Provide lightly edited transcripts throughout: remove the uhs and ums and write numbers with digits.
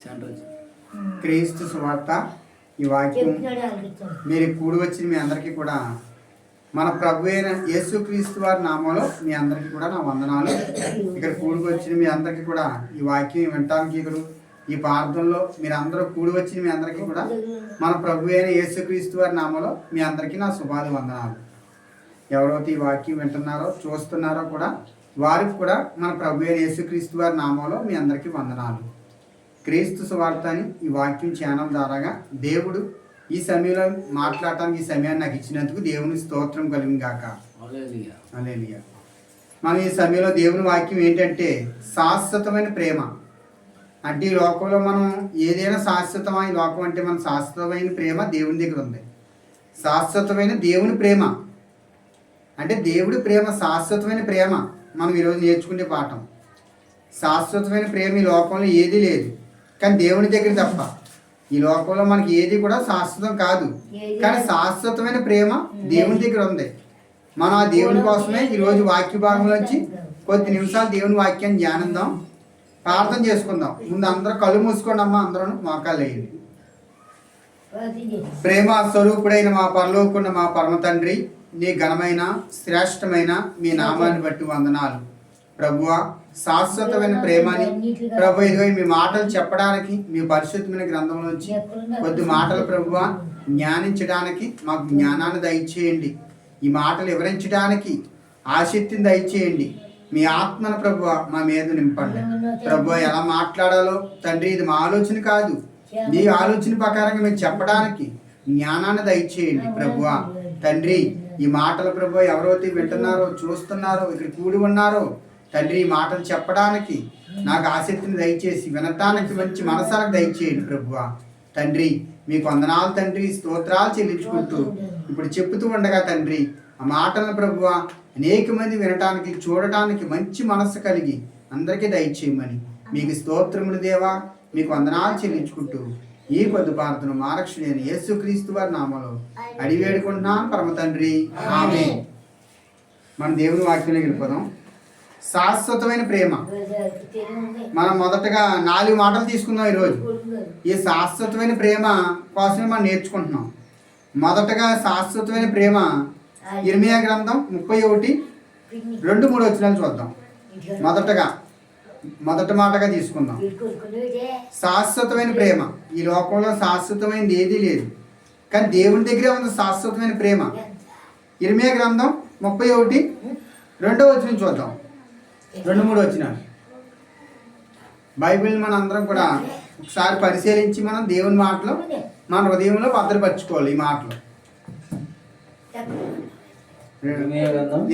క్రీస్తు సువార్త ఈ వాక్యం మీరు కూడి వచ్చిన మీ అందరికీ కూడా మన ప్రభు అయిన యేసుక్రీస్తు వారి నామంలో మీ అందరికీ కూడా నా వందనాలు. ఇక్కడ కూడి వచ్చిన మీ అందరికీ కూడా ఈ వాక్యం వినటానికి ఇక్కడ ఈ ప్రార్థనలో మీరు అందరూ కూడి వచ్చిన మీ అందరికీ కూడా మన ప్రభు అయిన యేసుక్రీస్తు వారి నామంలో మీ అందరికీ నా శుభాలు వందనాలు. ఎవరైతే ఈ వాక్యం వింటున్నారో చూస్తున్నారో కూడా వారికి కూడా మన ప్రభు అయిన యేసుక్రీస్తు వారి నామంలో మీ అందరికీ వందనాలు. క్రీస్తు సువార్త అని ఈ వాక్యం ఛానల్ ద్వారాగా దేవుడు ఈ సమయంలో మాట్లాడటానికి ఈ సమయాన్ని నాకు ఇచ్చినందుకు దేవుని స్తోత్రం కలిగిన గాక. హల్లెలూయా. మనం ఈ సమయంలో దేవుని వాక్యం ఏంటంటే శాశ్వతమైన ప్రేమ. అంటే ఈ లోకంలో మనం ఏదైనా శాశ్వతమా, ఈ లోకం అంటే మన శాశ్వతమైన ప్రేమ దేవుని దగ్గర ఉంది. శాశ్వతమైన దేవుని ప్రేమ అంటే దేవుడి ప్రేమ శాశ్వతమైన ప్రేమ మనం ఈరోజు నేర్చుకునే పాఠం. శాశ్వతమైన ప్రేమ ఈ లోకంలో ఏదీ లేదు, కానీ దేవుని దగ్గర తప్ప. ఈ లోకంలో మనకి ఏది కూడా శాశ్వతం కాదు, కానీ శాశ్వతమైన ప్రేమ దేవుని దగ్గర ఉంది. మనం ఆ దేవుని కోసమే ఈరోజు వాక్య భాగంలోంచి కొద్ది నిమిషాలు దేవుని వాక్యాన్ని ధ్యానిద్దాం, ప్రార్థన చేసుకుందాం. ముందు అందరూ కళ్ళు మూసుకోండి అమ్మా, అందరూ మోకాళ్ళు వేయండి. ప్రేమ స్వరూపుడైన మా పరలోకున్న మా పరమ తండ్రి, నీ ఘనమైన శ్రేష్టమైన మీ నామాన్ని బట్టి వందనాలు ప్రభువా. శాశ్వతమైన ప్రేమని ప్రభు ఇదిగో మీ మాటలు చెప్పడానికి మీ పరిశుద్ధమైన గ్రంథం నుంచి కొద్ది మాటలు ప్రభువా జ్ఞానించడానికి మాకు జ్ఞానాన్ని దయచేయండి. ఈ మాటలు వివరించడానికి ఆసక్తిని దయచేయండి. మీ ఆత్మను ప్రభువా మా మీద నింపండి ప్రభువా. ఎలా మాట్లాడాలో తండ్రి ఇది మా ఆలోచన కాదు, నీ ఆలోచన ప్రకారంగా మేము చెప్పడానికి జ్ఞానాన్ని దయచేయండి ప్రభువా. తండ్రి ఈ మాటలు ప్రభువా ఎవరైతే వింటున్నారో చూస్తున్నారో ఇక్కడ కూడి ఉన్నారో తండ్రి ఈ మాటలు చెప్పడానికి నాకు ఆసక్తిని దయచేసి వినటానికి మంచి మనసాలకు దయచేయండి ప్రభువా. తండ్రి మీకు వందనాలు తండ్రి, స్తోత్రాలు చెల్లించుకుంటూ ఇప్పుడు చెప్పుతూ ఉండగా తండ్రి ఆ మాటలను ప్రభువా అనేక మంది వినటానికి చూడటానికి మంచి మనస్సు కలిగి అందరికీ దయచేయమని మీకు స్తోత్రములు దేవా, మీకు వందనాలు చెల్లించుకుంటూ ఈ కొద్ది ప్రార్థన మారక్షుడైన యేసుక్రీస్తు వారి నామములో అడిగి వేడుకుంటున్నాం పరమ తండ్రి, ఆమేన్. మన దేవుని వాక్యంలోకి వెళ్ళిపోదాం. శాశ్వతమైన ప్రేమ. మనం మొదటగా 4 మాటలు తీసుకుందాం ఈరోజు. ఈ శాశ్వతమైన ప్రేమ కోసమే మనం నేర్చుకుంటున్నాం. మొదటగా శాశ్వతమైన ప్రేమ ఇర్మియా గ్రంథం 31:2-3 వచనాలు చూద్దాం. మొదటి మాటగా తీసుకుందాం. శాశ్వతమైన ప్రేమ. ఈ లోకంలో శాశ్వతమైనది ఏదీ లేదు, కానీ దేవుని దగ్గరే ఉంది శాశ్వతమైన ప్రేమ. ఇర్మియా గ్రంథం 31:2 వచనం చూద్దాం. 2-3 వచనాలు. బైబిల్ మన అందరం కూడా ఒకసారి పరిశీలించి మనం దేవుని మాటలు మన హృదయంలో భద్రపరచుకోవాలి. ఈ మాటలు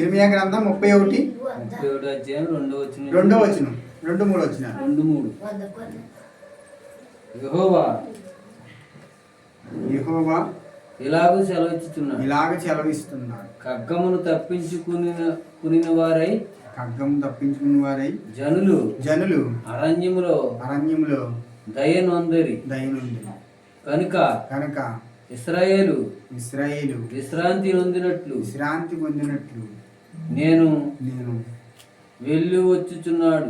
ఇర్మియా గ్రంథం 31:2 వచనం 2-3 వచనాలు. యెహోవా ఇలాగ సెలవిస్తున్నాడు. ఖడ్గమును తప్పించుకుని వారై జనులు అరణ్యములో దయనొందరి కనుక ఇశ్రాయేలు విశ్రాంతి పొందినట్లు నేను వెళ్ళి వచ్చుచున్నాడు.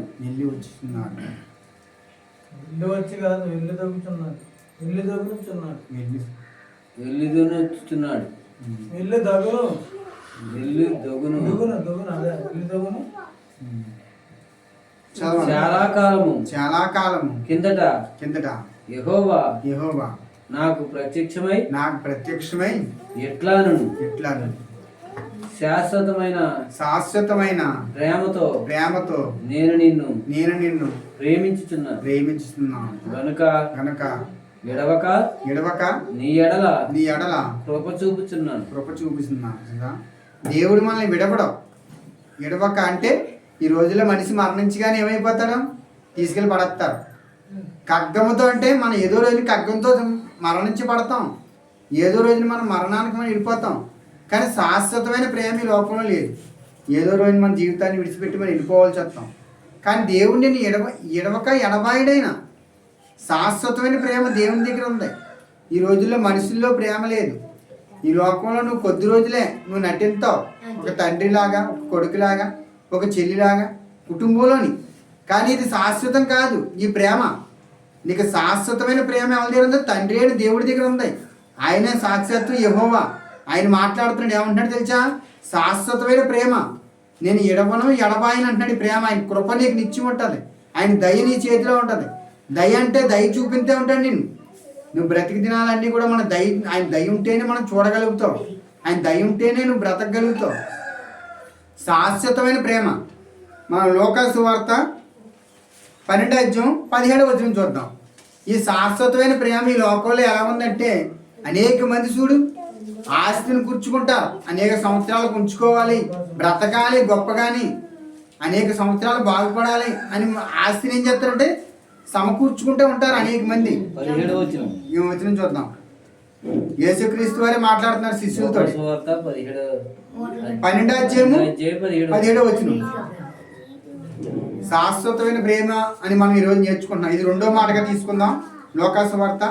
చాలా కాలము కిందట యెహోవా నాకు ప్రత్యక్షమై ఎట్లాను శాశ్వతమైన ప్రేమతో నేను నిన్ను ప్రేమించుచున్నాను గనుక ఎడవక నీ ఎడల కృప చూపుచున్నాను. దేవుడు మనల్ని ఎడవక అంటే ఈ రోజుల్లో మనిషి మరణించగానే ఏమైపోతాడు, తీసుకెళ్ళి పడేస్తారు. ఖడ్గముతో అంటే మనం ఏదో రోజున ఖడ్గంతో మరణించి పడతాం, ఏదో రోజున మనం మరణానికి మనం వెళ్ళిపోతాం. కానీ శాశ్వతమైన ప్రేమ ఈ లోకంలో లేదు. ఏదో రోజున మన జీవితాన్ని విడిచిపెట్టి మనం వెళ్ళిపోవాల్సి వస్తాం. కానీ దేవుడిని ఎడవక ఎడబాయుడైన శాశ్వతమైన ప్రేమ దేవుని దగ్గర ఉంది. ఈ రోజుల్లో మనుషుల్లో ప్రేమ లేదు. ఈ లోకంలో నువ్వు కొద్ది రోజులే నువ్వు నటిస్తావు, ఒక తండ్రిలాగా, ఒక కొడుకులాగా, ఒక చెల్లిలాగా కుటుంబంలోని. కానీ ఇది శాశ్వతం కాదు. ఈ ప్రేమ నీకు శాశ్వతమైన ప్రేమ ఎవరి దగ్గర ఉందో? తండ్రి అయిన దేవుడి దగ్గర ఉంది. ఆయనే సాక్షాత్తు యెహోవా. ఆయన మాట్లాడుతున్నాడు, ఏమంటున్నాడు తెలుసా? శాశ్వతమైన ప్రేమ, నేను ఎడవను ఎడబాయను అంటున్నాడు. ఈ ప్రేమ, ఆయన కృప నీకు నిత్యం ఉంటుంది. ఆయన దయ నీ చేతిలో ఉంటుంది. దయ అంటే దయ చూపితే ఉంటాడు నేను. నువ్వు బ్రతికి దినాలన్నీ కూడా మన దయ, ఆయన దయ ఉంటేనే మనం చూడగలుగుతావు. ఆయన దయ ఉంటేనే నువ్వు బ్రతకగలుగుతావు. శాశ్వతమైన ప్రేమ. మన లోకాసు సువార్త 12:17 చూద్దాం. ఈ శాశ్వతమైన ప్రేమ ఈ లోకంలో ఎలా ఉందంటే, అనేక మంది చూడు ఆస్తిని కూర్చుకుంటారు. అనేక సంవత్సరాలు ఉంచుకోవాలి, బ్రతకాలి గొప్పగాని, అనేక సంవత్సరాలు బాగుపడాలి అని ఆస్తిని ఏం చేస్తారంటే సమకూర్చుకుంటూ ఉంటారు అనేక మంది. 17వ వచనం. ఈ వచనం చూద్దాం. యేసుక్రీస్తు వారే మాట్లాడుతున్నారు శిష్యులతో. 12:17 వచనం. శాశ్వతమైన ప్రేమ అని మనం ఈరోజు నేర్చుకుంటున్నాం. ఇది రెండో మాటగా తీసుకుందాం. లోకాసు వార్త,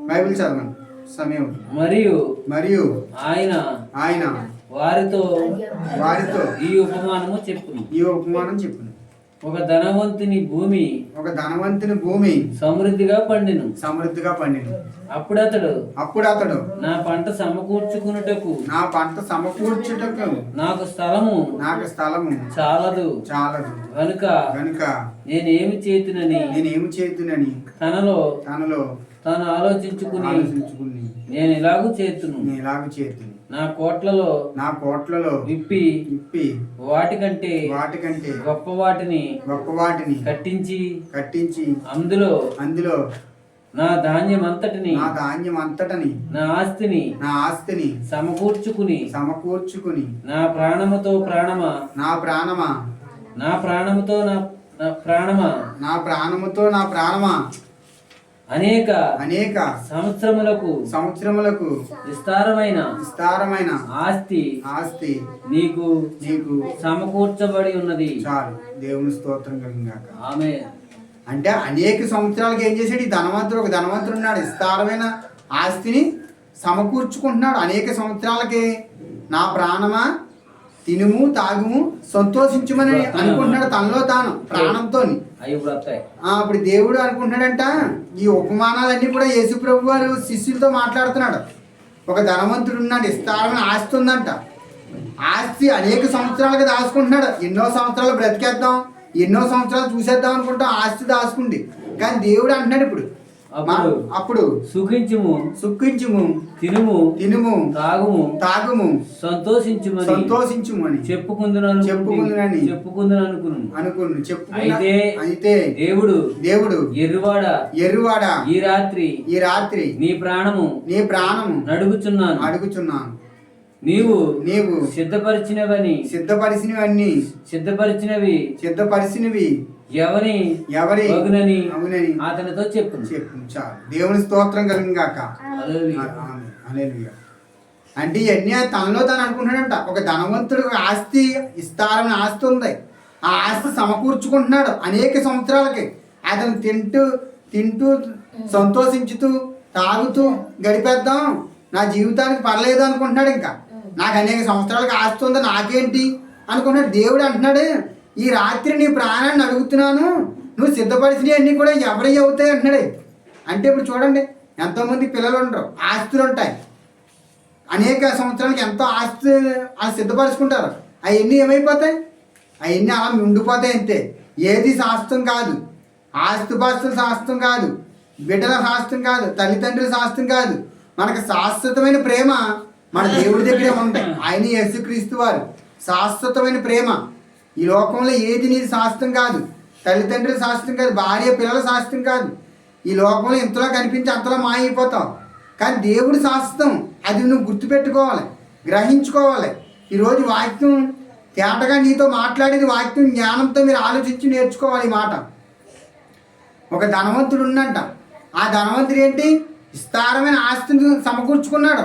బైబిల్ చదవండి సమయం. మరియు ఆయన వారితో ఈ ఈ ఉపమానం చెప్పును. ఒక ధనవంతుని భూమి సమృద్ధిగా పండిను. అప్పుడు అతడు నా పంట సమకూర్చుకున్నటకు నాకు స్థలము చాలదు గనుక నేనేమి చేతునని తనలో తాను ఆలోచించుకుని నేను ఇలాగూ చేతును. నా కోట్లలో విప్పి వాటికంటే గొప్ప వాటిని కట్టించి అందులో నా ధాన్యమంతటిని నా ఆస్తిని సమకూర్చుకుని నా ప్రాణముతో ప్రాణమా అనేక సంవత్సరములకు విస్తారమైన ఆస్తి నీకు సమకూర్చబడి ఉన్నది. చాలు, దేవుని స్తోత్రం కలుగుగాక. ఆమేన్. అంటే అనేక సంవత్సరాలకు ఏం చేశాడు ఈ ధనవంతుడు? ఒక ధనవంతుడు ఉన్నాడు, విస్తారమైన ఆస్తిని సమకూర్చుకుంటున్నాడు. అనేక సంవత్సరాలకి నా ప్రాణమా తినుము తాగుము సంతోషించమని అనుకుంటున్నాడు తనలో తాను ప్రాణంతో. అప్పుడు దేవుడు అనుకుంటున్నాడంట, ఈ ఉపమానాలన్నీ కూడా యేసు ప్రభు వారు శిష్యులతో మాట్లాడుతున్నాడు. ఒక ధనవంతుడు ఉన్నాడు, విస్తారమైన ఆస్తి ఉందంట. ఆస్తి అనేక సంవత్సరాలుగా దాచుకుంటున్నాడు. ఎన్నో సంవత్సరాలు బ్రతికేద్దాం, ఎన్నో సంవత్సరాలు చూసేద్దాం అనుకుంటాం ఆస్తి దాచుకుంది. కానీ దేవుడు అంటున్నాడు ఇప్పుడు అప్పుడు సుఖించుము తినుము తాగుము సంతోషించుము అని చెప్పుకుందునని అయితే దేవుడు ఎర్రువాడ ఈ రాత్రి నీ ప్రాణము అడుగుచున్నాను. నీవు సిద్ధపరిచినవి ఎవరి అవునని అతనితో చెప్పు. చాలు, దేవుని స్తోత్రం కలుగుగాక. హల్లెలూయా. అంటే ఇవన్నీ తనలో తాను అనుకుంటున్నాడంట. ఒక ధనవంతుడు ఆస్తి, విస్తారమైన ఆస్తి ఉంది. ఆ ఆస్తి సమకూర్చుకుంటున్నాడు అనేక సంవత్సరాలకి. అతను తింటూ సంతోషించుతూ తాగుతూ గడిపేద్దాం, నా జీవితానికి పర్లేదు అనుకుంటున్నాడు. ఇంకా నాకు అనేక సంవత్సరాలకి ఆస్తి ఉంది, నాకేంటి అనుకుంటున్నాడు. దేవుడు అంటున్నాడు, ఈ రాత్రి నీ ప్రాణాన్ని అడుగుతున్నాను, నువ్వు సిద్ధపరిచినవి అన్నీ కూడా ఎవరై అవుతాయి అంటున్నాడు. అంటే ఇప్పుడు చూడండి, ఎంతోమంది పిల్లలు ఉండరు, ఆస్తులు ఉంటాయి, అనేక సంవత్సరాలకి ఎంతో ఆస్తి అలా సిద్ధపరుచుకుంటారు. అవన్నీ ఏమైపోతాయి? అవన్నీ అలా ఉండిపోతాయి అంతే. ఏది శాస్త్రం కాదు, ఆస్తుపాస్తుల శాస్త్రం కాదు, బిడ్డల శాస్త్రం కాదు, తల్లిదండ్రుల శాస్త్రం కాదు. మనకు శాశ్వతమైన ప్రేమ మన దేవుడి దగ్గరే ఉంది. ఆయన యేసుక్రీస్తు వారు శాశ్వతమైన ప్రేమ. ఈ లోకంలో ఏది నీది శాస్త్రం కాదు, తల్లిదండ్రుల శాస్త్రం కాదు, భార్య పిల్లల శాస్త్రం కాదు. ఈ లోకంలో ఇంతలో కనిపించి అంతలో మాయైపోతావు. కానీ దేవుడి శాస్త్రం, అది నువ్వు గుర్తుపెట్టుకోవాలి, గ్రహించుకోవాలి. ఈరోజు వాక్యం తేటగా నీతో మాట్లాడేది వాక్యం జ్ఞానంతో మీరు ఆలోచించి నేర్చుకోవాలి. ఈ మాట, ఒక ధనవంతుడు ఉన్నంట. ఆ ధనవంతుడు ఏంటి? విస్తారమైన ఆస్తిని సమకూర్చుకున్నాడు.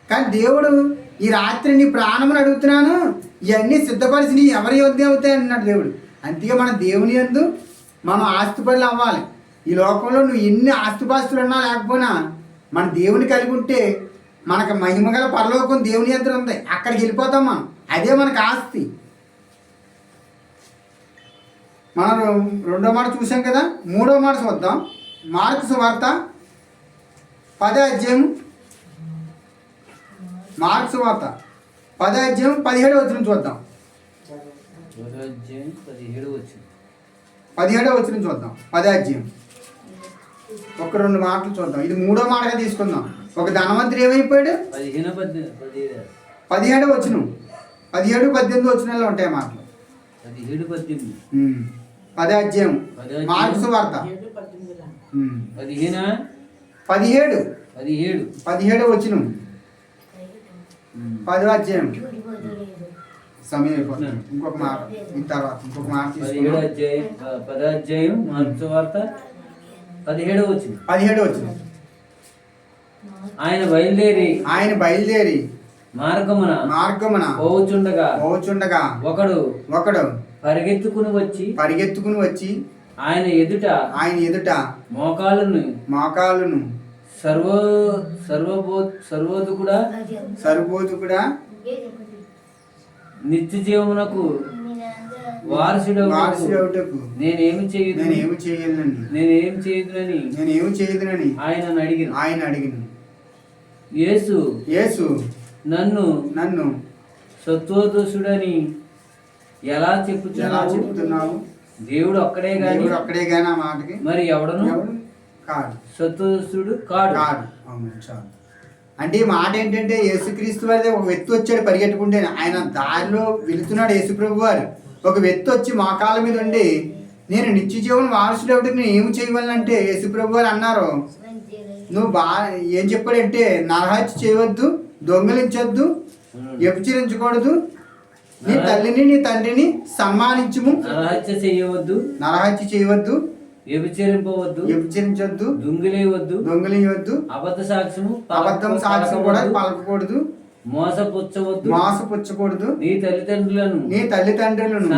కానీ దేవుడు ఈ రాత్రి నీ ప్రాణమును అడుగుతున్నాను, ఇవన్నీ సిద్ధపరిచి నీ ఎవరి యుద్ధం అవుతాయి అన్నాడు దేవుడు. అందుకే మన దేవుని యందు మనం ఆస్తిపరులు అవ్వాలి. ఈ లోకంలో నువ్వు ఎన్ని ఆస్తిపాస్తులు ఉన్నా లేకపోయినా మన దేవుని కలిగి ఉంటే మనకు మహిమగల పరలోకం దేవుని యంత్రం ఉంది, అక్కడికి వెళ్ళిపోతాం మనం. అదే మనకు ఆస్తి. మనం రెండో మాట చూసాం కదా, మూడో మాట చూద్దాం. మార్కు సువార్త 10వ అధ్యాయం, మార్కు సువార్త 10వ అధ్యాయం 17వ వచనం చూద్దాం. 17వ వచనం చూద్దాం. 10వ అధ్యాయం ఒక రెండు మాటలు చూద్దాం. ఇది మూడో మాటగా తీసుకుందాం. ఒక ధనవంతుడు ఏమైపోయాడు? 17వ వచనం, 17, 18 వచనాల్లో ఉంటాయి మాటలు. 17, 18. 10వ అధ్యాయం మార్కు సువార్త 17, 17వ వచనం, 10వ అధ్యాయం. సమయం అయిపోతుంది. ఇంకొక మాట ఈ తర్వాత ఇంకొక మాట తీసుకుందాం. 10వ అధ్యాయం మార్కు సువార్త 17వ వచనం. 17వ వచనం. ఆయన బయలుదేరి మార్గమున పోవుచుండగా ఒకడు పరిగెత్తుకుని వచ్చి ఆయన ఎదుట మోకాళ్ళను సర్వోధకుడా నిత్య జీవమునకు వారసుడవుటకు నేనేమి చేయదునని ఆయన అడిగిన. యేసు నన్ను సత్వదోషుడని ఎలా చెప్పుతున్నావు? దేవుడు ఒక్కడే గాని ఆ మాటకి మరి ఎవడను కాదు, సత్వదోషుడు కాడు. అంటే ఈ మాట ఏంటంటే, యేసుక్రీస్తు వారి ఒక వ్యక్తి వచ్చాడు పరిగెట్టుకుంటే. ఆయన దారిలో వెళుతున్నాడు యేసుప్రభు వారు. ఒక వ్యక్తి వచ్చి మోకాళ్ళ మీద ఉండి, నేను నిత్య జీవన వారసుడు ఒకటి నేను ఏమి చేయవాలంటే, యేసుప్రభు వారు అన్నారు, నువ్వు ఏం చెప్పాడంటే, నరహత్య చేయవద్దు, దొంగలించొద్దు, వ్యభిచరించకూడదు, నీ తల్లిని నీ తండ్రిని సమ్మానించుము, నరహత్య చేయవద్దు, వ్యభిచరించొద్దు, దొంగిలియవద్దు, అబద్ధం సాక్ష్యం కూడా పలకకూడదు, మోసపుచ్చకూడదు, నీ తల్లిదండ్రులను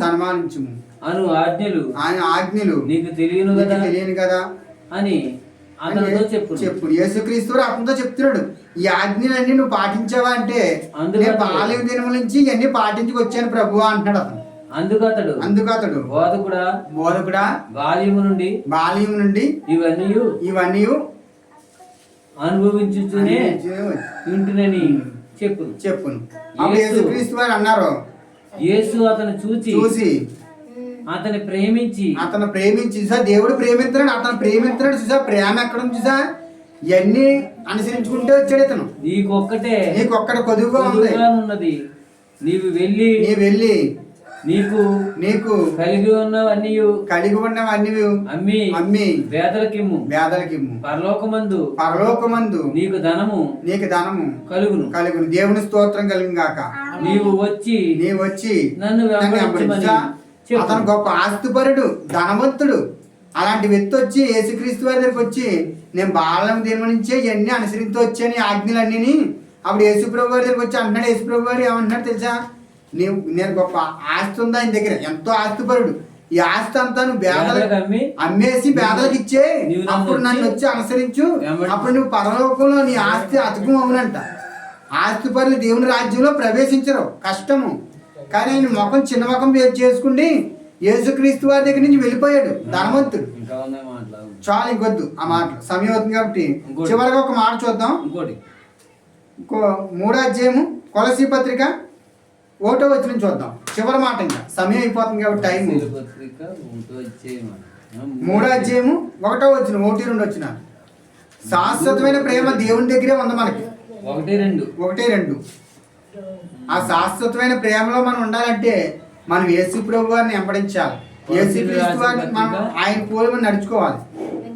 సన్మానించుము అను ఆజ్ఞలు నీకు తెలియను కదా అని అతనితో చెప్పు. యేసుక్రీస్తు అతనితో చెప్తున్నాడు, ఈ ఆజ్ఞలన్నీ నువ్వు పాటించావా అంటే, నేను బాల్యం దినముల నుంచి ఇవన్నీ పాటించుకొచ్చాను ప్రభువా అంటున్నాడు అతను. అందుకు అతడు బోధకుడా బాల్యము నుండి ఇవన్నీ అనుభవించుతూనే ఉంటునని చెప్పును. అప్పుడు యేసుక్రీస్తు వారు అన్నారు, యేసు అతను చూసి అతను ప్రేమించి చూసా, దేవుడు ప్రేమిస్తున్నాడు, అతను ప్రేమిస్తున్నాడు చూసా. ప్రేమ ఎక్కడ చూసా, ఇవన్నీ అనుసరించుకుంటే వచ్చాడు ఇతను. నీకొక్కటే కొదువుగా ఉన్నది, నీవు వెళ్ళి నీకు కలిగి ఉన్నవన్నీ అమ్మి పేదలకిమ్ము, పరలోకమందు నీకు ధనము కలుగును. దేవుని స్తోత్రం కలిగిన గాక. నీవు వచ్చి నన్ను వెంబడించుమని. అతను గొప్ప ఆస్తిపరుడు, ధనవంతుడు. అలాంటి వ్యక్తి వచ్చి యేసుక్రీస్తు వారి దగ్గరికి వచ్చి, నేను బాల్యం దినం నుంచే ఇవన్నీ అనుసరిస్తూ వచ్చాను ఈ ఆజ్ఞలన్నీ. అప్పుడు యేసుప్రభు వారి దగ్గరికి వచ్చి అంటున్నాడు, యేసుప్రభు వారు ఏమంటున్నాడు తెలుసా, నేను గొప్ప ఆస్తి ఉంది ఆయన దగ్గర, ఎంతో ఆస్తిపరుడు. ఈ ఆస్తి అంతా నువ్వు అమ్మేసి పేదలకు ఇచ్చే, అప్పుడు నన్ను వచ్చి అనుసరించు, అప్పుడు నువ్వు పరలోకంలో నీ ఆస్తి అతుకం అవునంట. ఆస్తిపరులు దేవుని రాజ్యంలో ప్రవేశించరు, కష్టము. కానీ ఆయన ముఖం చిన్న ముఖం చేసుకుండి యేసుక్రీస్తు వారి దగ్గర నుంచి వెళ్ళిపోయాడు ధనవంతుడు. చాలా ఇంకొద్దు ఆ మాటలు, సమయం అవుతుంది కాబట్టి చివరిగా ఒక మాట చూద్దాం. ఇంకో 3వ అధ్యాయము కొలసీ పత్రిక 1వ వచనం చూద్దాం. చివరి మాట, ఇంకా సమయం అయిపోతుంది కాబట్టి టైం. 3వ అధ్యాయము 1వ వచనం, 1, 2 వచనాలు. శాశ్వతమైన ప్రేమ దేవుని దగ్గరే ఉంది మనకి. 1, 2. ఆ శాశ్వతమైన ప్రేమలో మనం ఉండాలంటే మనం యేసు ప్రభు వారిని వెంబడించాలి. యేసుక్రీస్తు వారిని మనం ఆయన పోలి మనం నడుచుకోవాలి.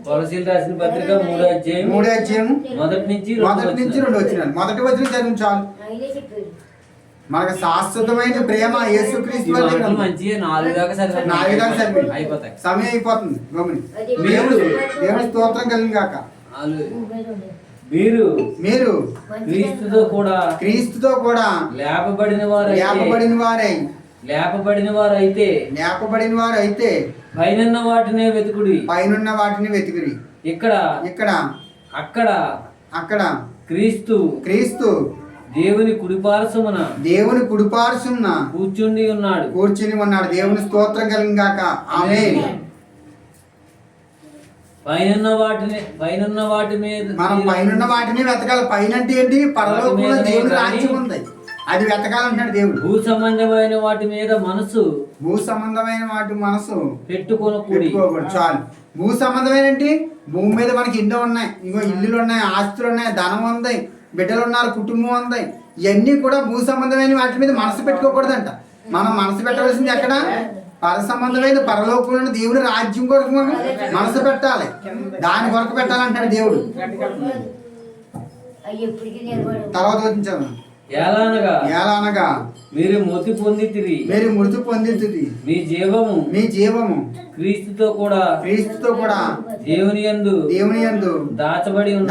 కొలసీయులకు రాసిన పత్రిక 3వ అధ్యాయము మొదటి నుంచి 2 వచనాలు. మొదటి వచనం చదివి చాలు. మనకు శాశ్వతమైన ప్రేమ యేసుక్రీస్తు వారి దగ్గర. మంచిగా 4 దాకా అయిపోతాయి. సమయం అయిపోతుంది. దేవుని స్తోత్రం కలిగిన గాక. మీరు క్రీస్తుతో కూడా లేపబడిన వారైతే పైనున్న వాటినే వెతుకుడి. ఇక్కడ అక్కడ క్రీస్తు దేవుని కుడిపార్శ్వమున కూర్చుని ఉన్నాడు. దేవుని స్తోత్రం కలిగిన గాక. ఆమేన్. పైనున్న వాటి మీద మనం పైనున్న వాటిని వెతకాలి. పైన అంటే ఏంటి? పరలోకంలో దేవుని రాజ్యం ఉంది, అది వెతకాలంటాడు దేవుడు. భూ సంబంధమైన వాటి మీద మనసు పెట్టుకోకూడదు. చాలు. భూ సంబంధమైన ఏంటి? భూమి మీద మనకి ఎన్నో ఉన్నాయి. ఇంకో ఇల్లులు ఉన్నాయి, ఆస్తులు ఉన్నాయి, ధనం ఉంది, బిడ్డలు ఉన్నారు, కుటుంబం ఉంది. ఇవన్నీ కూడా భూ సంబంధమైన వాటి మీద మనసు పెట్టుకోకూడదంట. మనం మనసు పెట్టవలసింది ఎక్కడ? పర సంబంధమైన పరలోకంలో దేవుడి రాజ్యం కొరకు మనసు పెట్టాలి. దాని కొరకు పెట్టాలంటాడు దేవుడు. తర్వాత వచ్చించాము. ఏలనగా మీరు మృతి పొందితిరి. మీ జీవము క్రీస్తుతో కూడా దేవుని యందు దాచబడి ఉంది.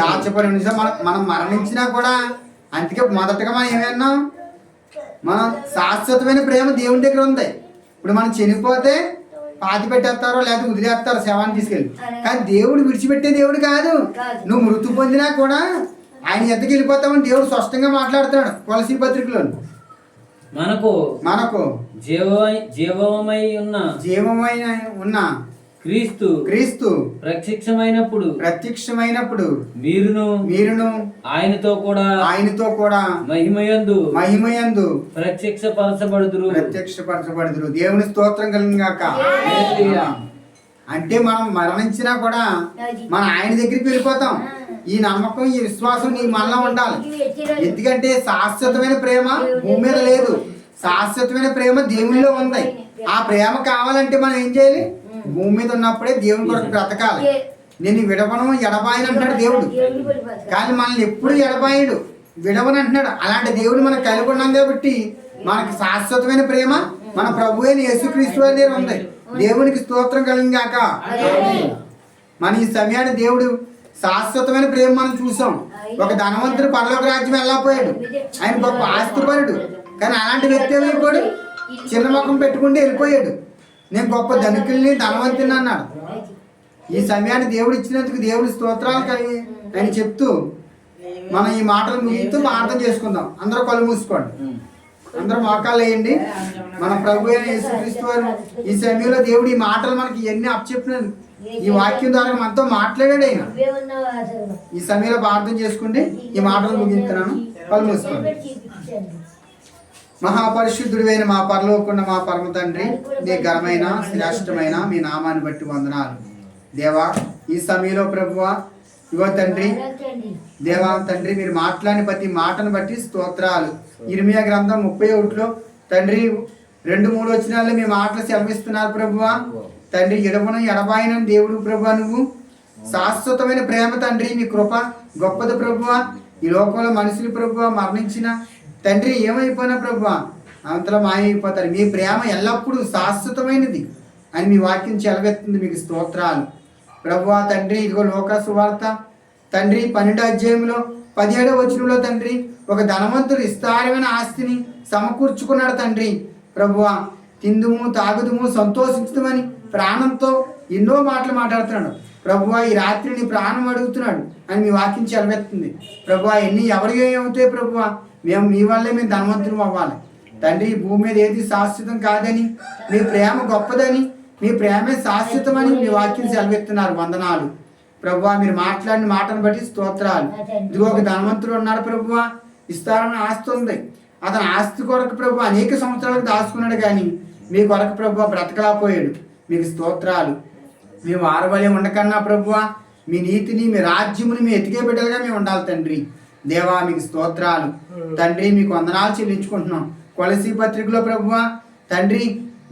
మనం మరణించినా కూడా అందుకే మొదటగా మనం ఏమన్నాం? మనం శాశ్వతమైన ప్రేమ దేవుని దగ్గర ఉంది. ఇప్పుడు మనం చనిపోతే పాతి పెట్టేస్తారో లేకపోతే వదిలేస్తారో శవాన్ని తీసుకెళ్ళి, కానీ దేవుడు విడిచిపెట్టే దేవుడు కాదు. నువ్వు మృతి పొందినా కూడా ఆయన ఎద్దకు వెళ్ళిపోతామని దేవుడు స్పష్టంగా మాట్లాడుతున్నాడు కొలసీ పత్రికలో. మనకు జీవమై ఉన్న క్రీస్తు ప్రత్యక్షమైనప్పుడు మీరును ఆయనతో కూడా మహిమయందు ప్రత్యక్షపరచబడుదురు. దేవుని స్తోత్రం కలిగాక. అంటే మనం మరణించినా కూడా మనం ఆయన దగ్గరికి వెళ్ళిపోతాం. ఈ నమ్మకం, ఈ విశ్వాసం నీ మనలో ఉండాలి. ఎందుకంటే శాశ్వతమైన ప్రేమ భూమి మీద లేదు, శాశ్వతమైన ప్రేమ దేవునిలో ఉంది. ఆ ప్రేమ కావాలంటే మనం ఏం చేయాలి? భూమి మీద ఉన్నప్పుడే దేవుని కొరకు బ్రతకాలి. నేను విడవను ఎడబాయను అంటున్నాడు దేవుడు, కానీ మనల్ని ఎప్పుడు ఎడబాయుడు, విడవని అంటున్నాడు. అలాంటి దేవుడు మనం కలిగి ఉన్నాం కాబట్టి మనకి శాశ్వతమైన ప్రేమ మన ప్రభు అయిన యేసుక్రీస్తు దగ్గర ఉంది. దేవునికి స్తోత్రం కలిగాక. మన ఈ సమయాన్ని దేవుడు శాశ్వతమైన ప్రేమ మనం చూసాం. ఒక ధనవంతుడు పరలోక రాజ్యం వెళ్ళకపోయాడు, ఆయన గొప్ప ఆస్తిపరుడు, కానీ అలాంటి వ్యక్తి ఏమైపోయాడు? చిన్న ముఖం పెట్టుకుంటే వెళ్ళిపోయాడు. నేను గొప్ప ధనికుల్ని, ధనవంతుని అన్నాడు. ఈ సమయాన్ని దేవుడు ఇచ్చినందుకు దేవుడి స్తోత్రాలు కలిగి ఆయన చెప్తూ మనం ఈ మాటలు ముగిస్తూ ప్రార్థన చేసుకుందాం. అందరూ కళ్ళు మూసుకోండి, అందరూ మోకాళ్ళు వేయండి. మన ప్రభు అయిన యేసుక్రీస్తు వారు ఈ సమయంలో దేవుడు ఈ మాటలు మనకి ఎన్ని అప్పచెప్పినాడు, ఈ వాక్యం ద్వారా మనతో మాట్లాడాడు ఆయన. ఈ సమయంలో ప్రార్థన చేసుకుంటే ఈ మాటలు ముగిస్తున్నాను. కళ్ళు మూసుకోండి. మహాపరిశుద్ధుడైన మా పరలోకున్న మా పరమ తండ్రి, నీ ఘనమైన శ్రేష్టమైన మీ నామాన్ని బట్టి వందనాలు దేవా. ఈ సమయంలో ప్రభువా ఇగో తండ్రి, దేవా తండ్రి, మీరు మాట్లాడిన ప్రతి మాటను బట్టి స్తోత్రాలు. ఇర్మియా గ్రంథం 31లో తండ్రి 2-3 వచనాల్లో మీ మాటలు సెలవిస్తున్నారు ప్రభువా. తండ్రి, ఎడవను ఎడబాయనని దేవుడు ప్రభువా, నువ్వు శాశ్వతమైన ప్రేమ తండ్రి, నీ కృప గొప్పది ప్రభువా. ఈ లోకంలో మనుషులు ప్రభువా మరణించిన తండ్రి ఏమైపోయినా ప్రభువా అంతలో మాయమైపోతారు. మీ ప్రేమ ఎల్లప్పుడూ శాశ్వతమైనది అని మీ వాక్యం చెలవెత్తుంది. మీకు స్తోత్రాలు ప్రభువా. తండ్రి, ఇదిగో లోకా సువార్త తండ్రి 12వ అధ్యాయంలో 17వ వచనంలో తండ్రి, ఒక ధనవంతుడు విస్తారమైన ఆస్తిని సమకూర్చుకున్నాడు తండ్రి ప్రభువా. తిందుము, తాగుదుము, సంతోషించుదామని ప్రాణంతో ఎన్నో మాటలు మాట్లాడుతున్నాడు ప్రభువా. ఈ రాత్రి నీ ప్రాణం అడుగుతున్నాడు అని మీ వాక్యం చెలవెత్తుంది ప్రభువా. ఎన్ని ఎవరికి ఏమవుతాయి ప్రభువా, మేము మీ వల్లే మేము ధనవంతులు అవ్వాలి తండ్రి. భూమి మీద ఏది శాశ్వతం కాదని, మీ ప్రేమ గొప్పదని, మీ ప్రేమే శాశ్వతమని మీ వాక్యం సెలవెత్తున్నారు. వందనాలు ప్రభువా. మీరు మాట్లాడిన మాటను బట్టి స్తోత్రాలు. ఇదిగో ఒక ధనవంతుడు ఉన్నాడు ప్రభువా, విస్తారమైన ఆస్తి ఉంది. అతని ఆస్తి కొరకు ప్రభువా అనేక సంవత్సరాలకు దాచుకున్నాడు, కానీ మీ కొరకు ప్రభువా బ్రతకలేకపోయాడు. మీకు స్తోత్రాలు. మేము ఆరవలే ఉండకన్నా ప్రభువా మీ నీతిని, మీ రాజ్యముని మీ ఎతికే బిడ్డలుగా మేము ఉండాలి తండ్రి. దేవా మీకు స్తోత్రాలు తండ్రి. మీకు వందనాలు చెల్లించుకుంటున్నాం. కొలసీ పత్రికలో ప్రభువా తండ్రి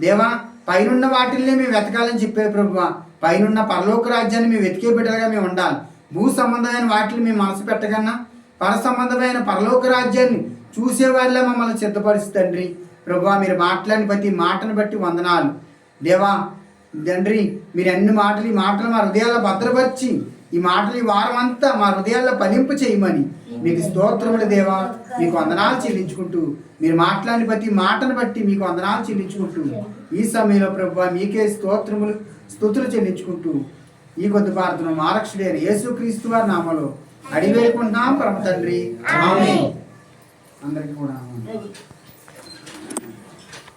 దేవా పైనున్న వాటిల్ని మేము వెతకాలని చెప్పారు ప్రభువా. పైనున్న పరలోక రాజ్యాన్ని మేము వెతికే బిడ్డలుగా మేము ఉండాలి. భూ సంబంధమైన వాటిని మేము మనసు పెట్టకన్నా పర సంబంధమైన పరలోక రాజ్యాన్ని చూసేవారిలో మమ్మల్ని సిద్ధపరుస్తు తండ్రి ప్రభువా. మీరు మాట్లాడిన ప్రతి మాటను బట్టి వందనాలు దేవా. తండ్రి, మీరు అన్ని మాటలు, ఈ మాటలు మా హృదయాల్లో భద్రపరిచి ఈ మాటలు ఈ వారం అంతా మా హృదయాల్లో ఫలింపు చేయమని మీకు స్తోత్రములు దేవా. మీకు వందనాలు చెల్లించుకుంటూ, మీరు మాట్లాడిన ప్రతి మాటను బట్టి మీకు వందనాలు చెల్లించుకుంటూ ఈ సమయంలో ప్రభువా మీకే స్తోత్రములు స్తుతులు చెల్లించుకుంటూ ఈ కొద్ది ప్రార్థన మా రక్షకుడైన యేసుక్రీస్తు వారి నామములో అడిగి వేడుకుంటున్నాం పరమ తండ్రి. ఆమేన్. అందరికీ కూడా